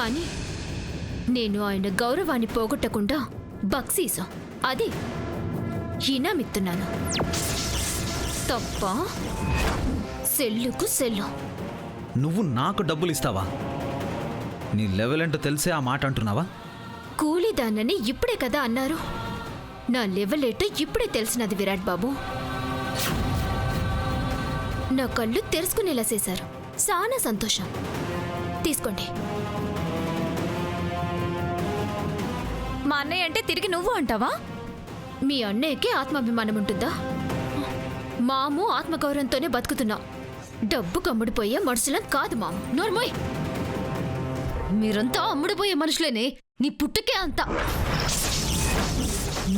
కానీ నేను ఆయన గౌరవాన్ని పోగొట్టకుండా బక్సీసం అది ఇనామిస్తున్నాను. తప్ప సెల్లుకు సెల్లు. నువ్వు నాకు డబ్బులు ఇస్తావా? నీ లెవెల్ ఏంటో తెలిసే ఆ మాట అంటున్నావా? కూలీదాన్నని ఇప్పుడే కదా అన్నారు. నా లెవెల్ ఏంటో ఇప్పుడే తెలిసినది విరాట్ బాబు. నా కళ్ళు తెరుచుకునేలా చేశారు. చాలా సంతోషం. తీసుకోండి. మా అన్నయ్య అంటే తిరిగి నువ్వు అంటావా? మీ అన్నయ్యకి ఆత్మాభిమానం ఉంటుందా? మాము ఆత్మగౌరవంతోనే బతుకుతున్నాం. డబ్బు కమ్ముడిపోయే మనుషులం కాదు మాము. నోర్మోయ్, మీరంతా అమ్ముడిపోయే మనుషులేనే. నీ పుట్టుకే అంత.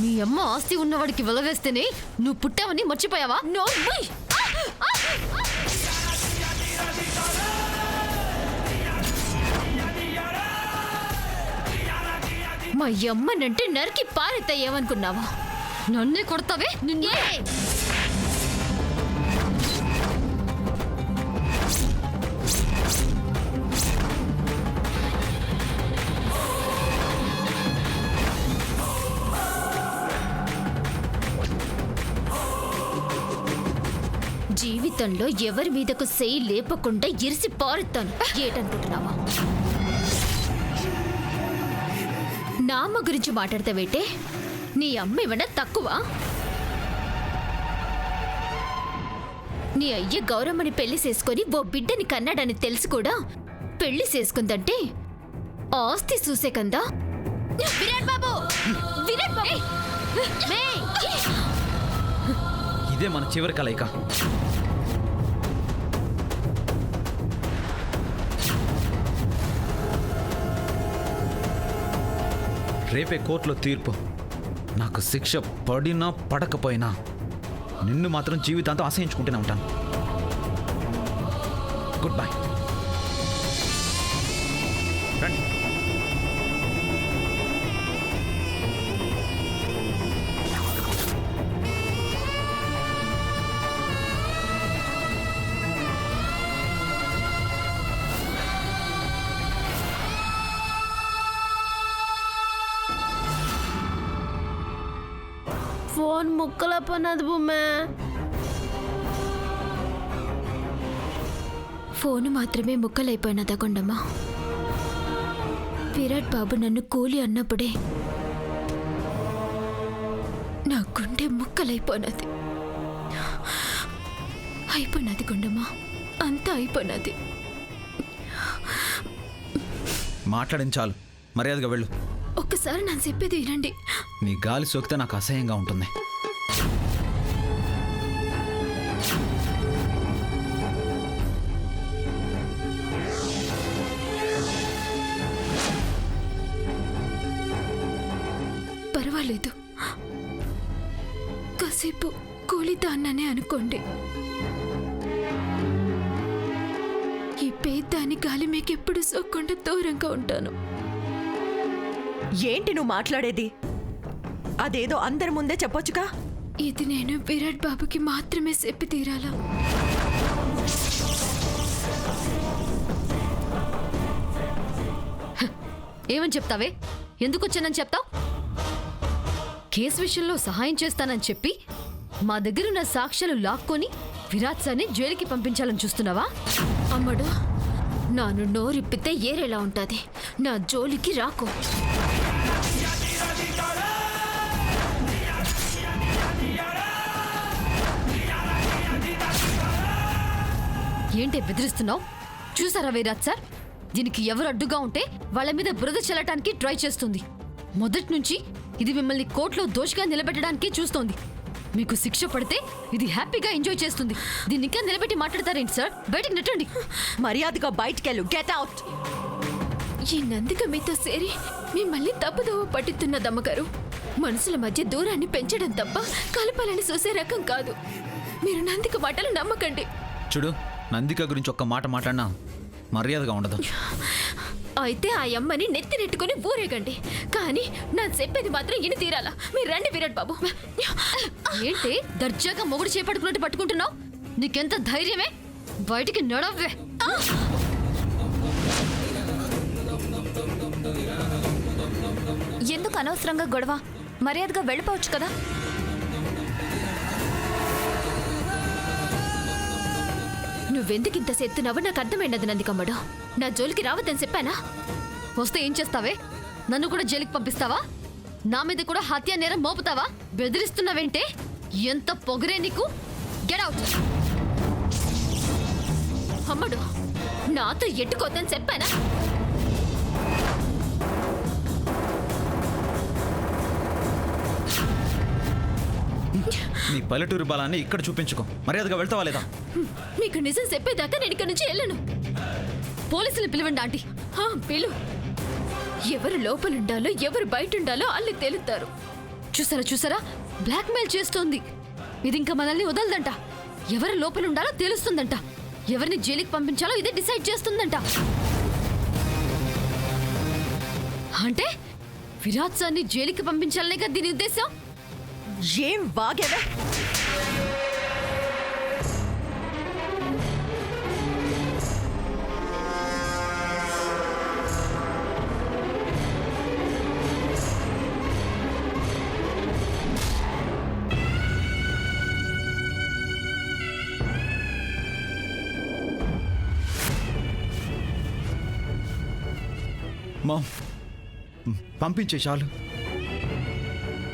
మీ అమ్మ ఆస్తి ఉన్నవాడికి వెలవేస్తేనే నువ్వు పుట్టావని మర్చిపోయావా? నోర్మోయ్! మా అమ్మనంటే నరికి పారెత్తా ఏమనుకున్నావా? నన్నే కొడతావే నిన్నే. జీవితంలో ఎవరి మీదకు సెయ్యి లేపకుండా ఇరిసి పారుతాను. ఏటనుకుంటున్నావా? నా అమ్మ గురించి మాట్లాడతావేటే? నీ అమ్మ ఏమన్నా తక్కువ? నీ అయ్య గౌరమ్మని పెళ్లి చేసుకొని ఓ బిడ్డని కన్నాడని తెలిసి కూడా పెళ్లి చేసుకుందంటే ఆస్తి చూసే కందా? విరాట్ బాబు! విరాట్ బాబు! ఇదే మన చివరి కలయిక. రేపే కోర్టులో తీర్పు. నాకు శిక్ష పడినా పడకపోయినా నిన్ను మాత్రం జీవితాంతం అసహించుకుంటూనే ఉంటాను. Good bye. రండి. ఫోన్ ముక్కల పనదు బొమ్మే. ఫోను మాత్రమే ముక్కలైపోయినదా కొండమ్మ? విరాట్ బాబు నన్ను కూలి అన్నప్పుడే నా గుండె ముక్కలైపోయినది. అయిపోయినది కొండమ్మ, అంతా అయిపోయినది. మాట్లాడించాలు, మర్యాదగా వెళ్ళు. ఒక్కసారి నేను చెప్పేది వినండి. నీ గాలి సోకితే నాకు అసహ్యంగా ఉంటుంది. పర్వాలేదు, కాసేపు కూలిదాన్ననే అనుకోండి. ఈ పేదాని గాలి మీకెప్పుడు సోక్కుండా దూరంగా ఉంటాను. ఏంటి నువ్వు మాట్లాడేది? అదేదో అందరి ముందే చెప్పొచ్చుగా. ఇది నేను విరాట్ బాబుకి మాత్రమే చెప్పి తీరాలా? ఏమని చెప్తావే? ఎందుకు వచ్చానని చెప్తావు? కేసు విషయంలో సహాయం చేస్తానని చెప్పి మా దగ్గరున్న సాక్ష్యాలు లాక్కొని విరాట్ సార్ని జైలుకి పంపించాలని చూస్తున్నావా? అమ్మడు, నాను నోరిప్పితే ఏరేలా ఉంటుంది. నా జోలికి రాకు. ఏంటే బెదిరిస్తున్నావు? చూసారా విరాట్ సార్, దీనికి ఎవరు అడ్డుగా ఉంటే వాళ్ళ మీద బురద చెల్లటానికి ట్రై చేస్తుంది. మొదటి నుంచి ఇది మిమ్మల్ని కోర్టులో దోషిగా నిలబెట్టడానికి చూస్తోంది. మీకు శిక్ష పడితే ఇది హ్యాపీగా ఎంజాయ్ చేస్తుంది. దీన్ని ఇంకా నిలబెట్టి మాట్లాడతారేంటి సార్? బయటికి నెట్టండి. మర్యాదగా బయటికెళ్ళు. Get out. ఈ నందిక మీతో సేరి మిమ్మల్ని తప్పుదోవ పట్టిస్తున్నదమ్మగారు. మనుషుల మధ్య దూరాన్ని పెంచడం తప్ప కలపాలని చూసే రకం కాదు. మీరు నందిక మాటలు నమ్మకండి. చూడు, నందిక గురించి ఒక్క మాట మాట్లాడినా మర్యాదగా ఉండదు. అయితే ఆ అమ్మని నెత్తి నెట్టుకుని ఊరేగండి. కానీ నా చెప్పేది మాత్రం ఇని తీరాలా. మీరు రండి విరాట్ బాబు. ఏంటి దర్జాగా మొగుడు చేపట్టుకున్నట్టు పట్టుకుంటున్నావు? నీకెంత ధైర్యమే? బయటికి నడవ్వే. ఎందుకు అనవసరంగా గొడవ? మర్యాదగా వెళ్ళిపోవచ్చు కదా. నువ్వెందుకు ఇంత సెత్తున్నావో నాకు అర్థమైనది నందికమ్మడు. నా జోలికి రావద్దని చెప్పానా? వస్తే ఏం చేస్తావే? నన్ను కూడా జైలుకి పంపిస్తావా? నా మీద కూడా హత్య నేరం మోపుతావా? బెదిరిస్తున్నావేంటే? ఎంత పొగరే నీకు? Get out! అమ్మడు, నాతో ఎట్టుకోద్దని చెప్పానా? నీ పల్లెటూరు బలాన్ని ఇక్కడ చూపించుకో. మర్యాదగా వెళ్తావా లేదా? మీకు నిజం చెప్పేదాకా నేను ఇక్కడి నుంచి వెళ్ళను. పోలీసులు పిలవండి ఆంటీ. పిలు. ఎవరు లోపలుండాలో ఎవరు బయట ఉండాలో అల్లి తెలుస్తారు. చూసారా బ్లాక్మెయిల్ చేస్తోంది. ఇది ఇంకా మనల్ని వదలదంట. ఎవరు లోపల ఉండాలో తెలుస్తుందంట. ఎవరిని జైలుకి పంపించాలో ఇదే డిసైడ్ చేస్తుందంట. అంటే విరాట్ సార్ని జైలుకి పంపించాలనే కదా దీని ఉద్దేశం? ఏం వాగేవే? మా పంపించే చాలు.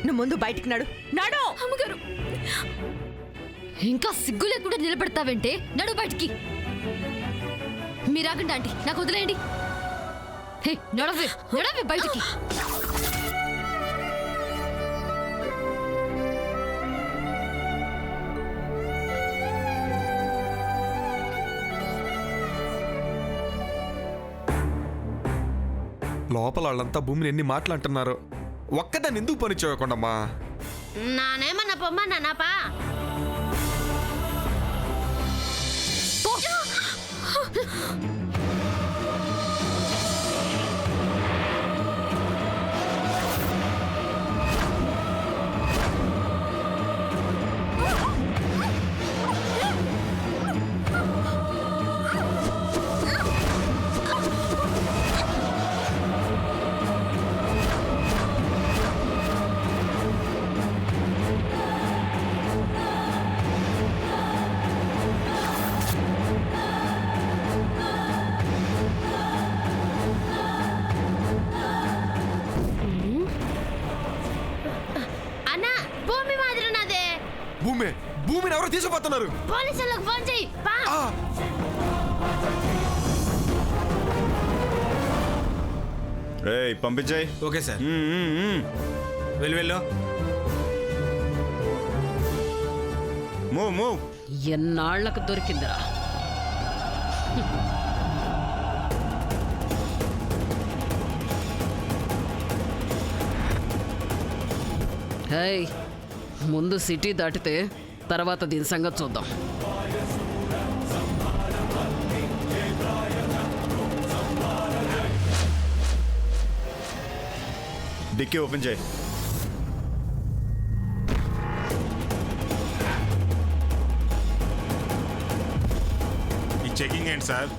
నువ్వు ముందు బయటికి నడు. నడు! అమ్మగారు, ఇంకా సిగ్గు లేకుండా నిలబెడతావేంటే? నడు బయటికి. మీరాగండి ఆంటీ, నాకు వదిలేయండి. హే, నడవే బయటికి. లోపల వాళ్ళంతా భూమిని ఎన్ని మాటలు అంటున్నారు. ఒక్కదాన్ని ఎందుకు పని చేయకుండామ్మా? నానేమన్నా పొమ్మన్నానాపా? అన్నా, భూమి మాదిరి నాదే. భూమిని ఎవరో తీసుకుపోతున్నారు. పోలీసులకు ఫోన్ చెయ్యి. పంపించాయి. Okay sir. వెళ్ళు. మూవ్. ఎన్నాళ్లకు దొరికిందిరా. హే, ముందు సిటీ దాటితే తర్వాత దీని సంగతి చూద్దాం. డిక్కీ ఓపెన్ చేయి. ఈ చెకింగ్ ఏంటి సార్?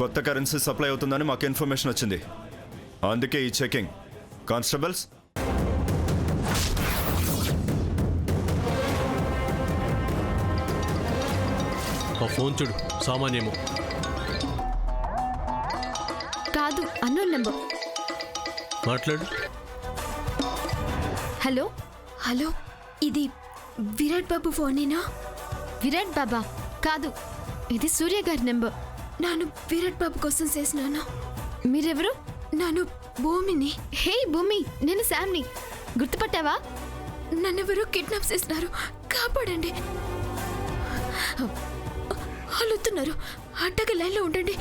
కొత్త కరెన్సీ సప్లై అవుతుందని మాకు ఇన్ఫర్మేషన్ వచ్చింది, అందుకే ఈ చెకింగ్. కానిస్టేబుల్స్, ఫోన్ చూడు. సామాన్యము కాదు, అన్నోన్ నెంబర్. మాట్లాడు. హలో, ఇది విరాట్ బాబు ఫోనేనా? విరాట్ బాబా కాదు, ఇది సూర్య గారి నెంబర్. నేను విరాట్ బాబు కోసం చేసినాను. మీరెవరు? నేను భూమిని. హే భూమి, నేను శామ్ని. గుర్తుపట్టావా? నన్నెవరో కిడ్నాప్ చేసినారు, కాపాడండి. అల్లుతున్నారు, అడ్డగా లైన్లో ఉండండి.